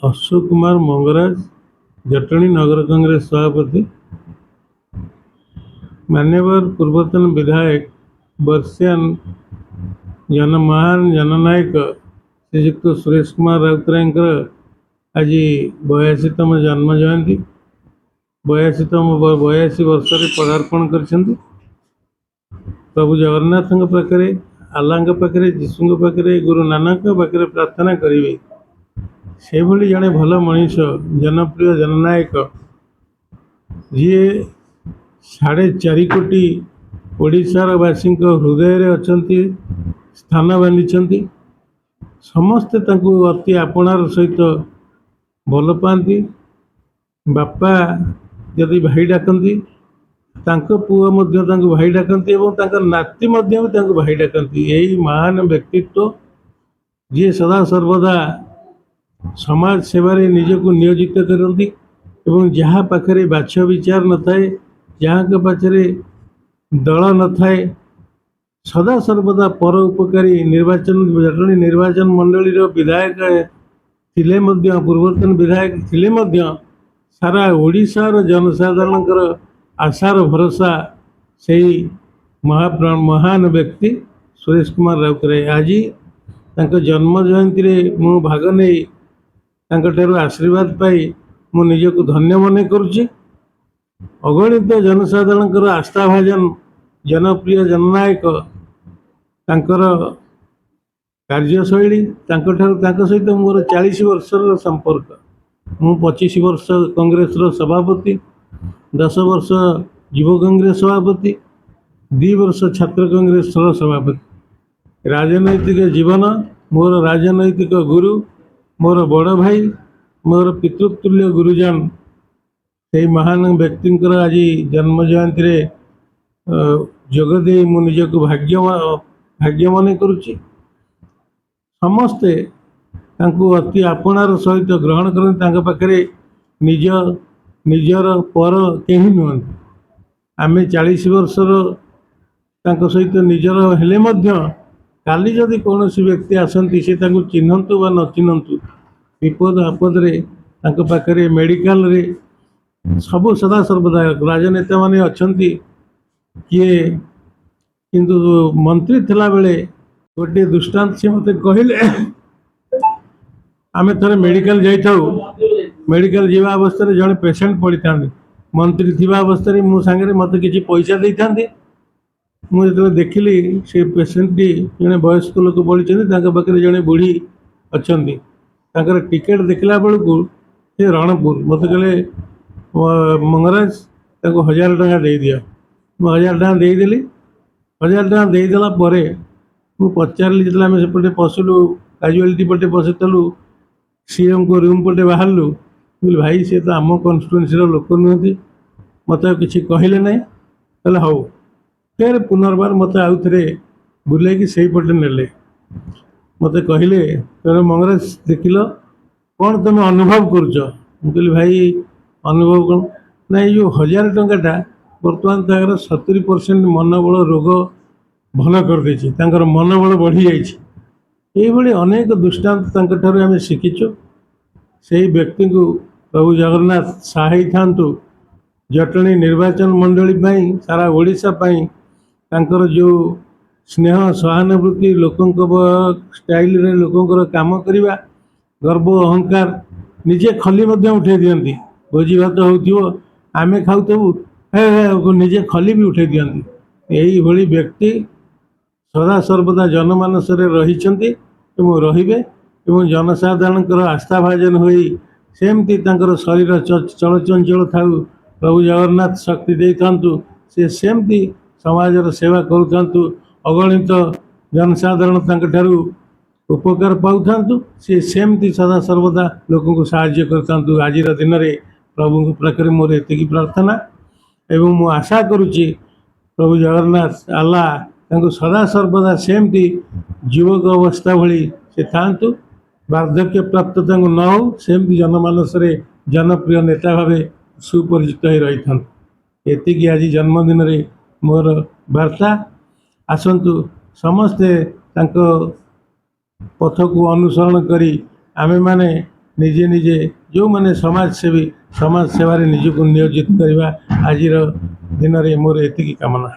अशोक कुमार मंगराज, जटणी नगर कांग्रेस सभापति, मान्यवर पूर्वतन विधायक बर्षियान महान जननायक श्रीजुक्त सुरेश कुमार राउतराय आज 82तम जन्म जयंती 82 वर्ष पदार्पण कर प्रभु जगन्नाथ पाखे आल्ला पाखे जीशु पाखे गुरु नानक पाखे प्रार्थना करेंगे से भली जड़े भल मनीष जनप्रिय जननायक जी 4.5 कोटी ओडिशार वासी हृदय अच्छा स्थान बांधी समस्ते अति आपणार सहित भल पाती बापा यदि भाई डाकती पुओ भाई डाकती और नाती भाई डाकती यही महान व्यक्तित्व जी सदा सर्वदा समाज सेवारे निजक नियोजित करती जहाँ पाखे बाछ विचार न थाए जहाँ के पाखे दल न थाए सदा सर्वदा पर उपकारी निर्वाचन जटणी निर्वाचन मंडली विधायक थिले पूर्वतन विधायक थिले सारा ओडिशार जनसाधारण आशार भरोसा से महान व्यक्ति सुरेश कुमार राउतराय आज जन्म जयंती मु भाग नहीं आशीर्वाद पाई मु निजक धन्य मन करुच्ची अगणित जनसाधारण आस्थाभाजन जनप्रिय जननायक कार्यशैली सहित मोर 40 वर्षर संपर्क मु 25 वर्ष कांग्रेस सभापति 10 वर्ष युव कांग्रेस सभापति 2 वर्ष छात्र कांग्रेस सभापति राजनैतिक जीवन मोर राजनैतिक गुरु मोर बड़ भाई मोर पितृतुल्य गुरुजन से महान व्यक्ति आज जन्म जयंती जोगदे मु निजक भाग्य मन करुच्ची समस्ते अति आपणार सहित ग्रहण करते पाखे निज निजर पर कहीं नुहत आम 40 वर्षर सहित निजर हेले काली जदि कौन व्यक्ति आसती से चिन्हतु व न चिन्हतु विपद आपदे पाखे मेडिकल रे सबू सदा सर्वदा राजनेता माने अच्छी किए किंतु मंत्री थिला बेले गोटे दृष्टांत से मत कहले आम थे मेडिकल जाऊ मेडिकल जीवा अवस्था जड़े पेसेंट पड़ी था मंत्री थी अवस्था मो सांगे मत किसी पैसा दे था मुझे देखिली से पेसेंट टी जड़े वयस्क लोक पड़ी पाखे जड़े बुढ़ी अच्छा टिकेट देखला बेलू से रणपुर मत कहले मंगराज 1000 टଙ୍କା दे दिया मु 1000 टଙ୍କା देदेली 1000 टଙ୍କା देदेला मु पचारि जो सेपटे पशिलु काजुआलिटी पटे पशिलु सीएम को रूम पटे बाहरलु भाई सी तो आम कन्स्टिट्युएन्सी लोक नुहति मत किसी कहले ना कहले हाउ फिर पुनर्बार मत आउ थे बुले से पटे नेले मत कहले मंगराज देखिल कौन तुम अनुभव करुच कहली भाई अनुभव कौन ना जो 1000 टंकाटा बर्तमान 70% मनोबल रोग भल कर मनोबल बढ़ी जाइए अनेक दृष्टांत आम शिखीचु से व्यक्ति को प्रभु जगन्नाथ सहाय था जटणी निर्वाचन मंडली सारा ओडिशा तांकर जो स्नेह सहानुभूति लोकों स्टाइल रे लोकों काम करवा गर्व अहंकार निजे खली उठे दियंती भोजी भात हो आम खाऊ निजे खली भी उठे दियंती यही भली व्यक्ति सदा सर्वदा जनमानस रही रे जनसाधारण आस्था भाजन होई सेमती शरीर चलचंचल थाऊ प्रभु जगन्नाथ शक्ति दे थांतु से सेमती समाजर सेवा करूँ अगणित जनसाधारण उपकार पाऊ सी सेमती सदा सर्वदा लोक साहाय्य करता आज दिन में प्रभु पाखे मोर एति प्रार्थना एवं मु आशा करुच्ची प्रभु जगन्नाथ आल्ला सदा सर्वदा सेमती युवक अवस्था भली से थांतु वार्धक्य प्राप्त न हो सेमती जनमानस जनप्रिय नेता भाव सुपरिचित हो रही था एति आज जन्मदिन में मोर वार्ता आसतु समस्ते पथ को अनुसरण करी आमे माने ନିଜେ ନିଜେ ଯେଉଁମାନେ ସମାଜସେବୀ ସମାଜ ସେବାରେ ନିଜକୁ ନିୟୋଜିତ କରିବା ଆଜିର ଦିନରେ ମୋର ଏତିକି କାମନା।